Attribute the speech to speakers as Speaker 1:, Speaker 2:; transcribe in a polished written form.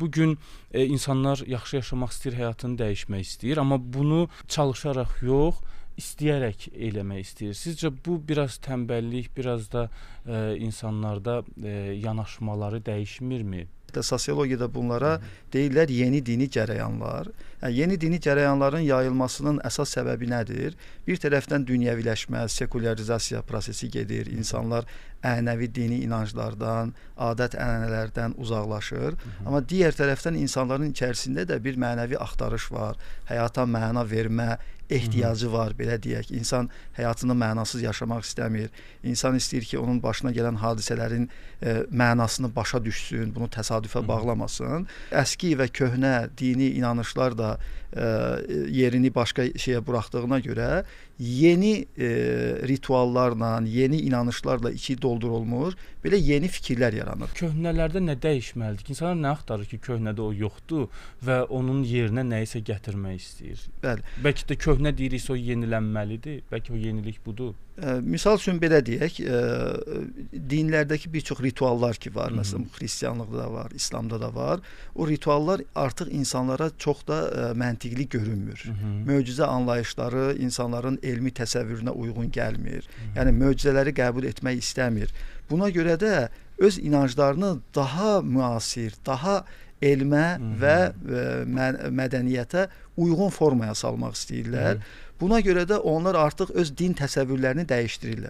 Speaker 1: Bugün insanlar yaxşı yaşamaq istəyir, həyatını dəyişmək istəyir, amma bunu çalışaraq yox, istəyərək eləmək istəyir. Sizcə bu biraz tənbəllik, biraz da insanlarda yanaşmaları dəyişmirmi?
Speaker 2: Sosiologiyada bunlara deyirlər yeni dini cərəyanlar. Yəni, yeni dini cərəyanların yayılmasının əsas səbəbi nədir? Bir tərəfdən dünyəviləşmə, sekularizasiya prosesi gedir. İnsanlar ənənəvi dini inanclardan, adət-ənənələrdən uzaqlaşır. Amma digər tərəfdən insanların içərisində də bir mənəvi axtarış var. Həyata məna vermə ehtiyacı var, belə deyək. İnsan həyatını mənasız yaşamaq istəmir. İnsan istəyir ki, onun başına gələn hadisələrin mənasını başa düşsün, bunu təsadüfə bağlamasın. Əski və köhnə dini inanışlar da yerini başqa şeyə buraxdığına görə yeni rituallarla, yeni inanışlarla içi doldurulmuş belə yeni fikirlər yaranır.
Speaker 1: Köhnələrdə nə dəyişməlidir? İnsanlar nə axtarır ki, köhnədə o yoxdur və onun yerinə nəyisə gətirmək istəyir?
Speaker 2: Bəli.
Speaker 1: Bəlkə də köhnə deyiriksə o yenilənməlidir. Bəlkə o yenilik budur.
Speaker 2: Misal üçün belə deyək, dinlərdəki bir çox rituallar ki var, məsələn, xristianlıqda da var, İslamda da var. O rituallar artıq insanlara çox da məntiqli görünmür. Möcüzə anlayışları insanların elmi təsəvvürünə uyğun gəlmir. Yəni möcüzələri qəbul etmək istəmir. Buna görə də öz inanclarını daha müasir, daha elmə və mədəniyyətə uyğun formaya salmaq istəyirlər. Buna görə də onlar artıq öz din təsəvvürlərini dəyişdirirlər.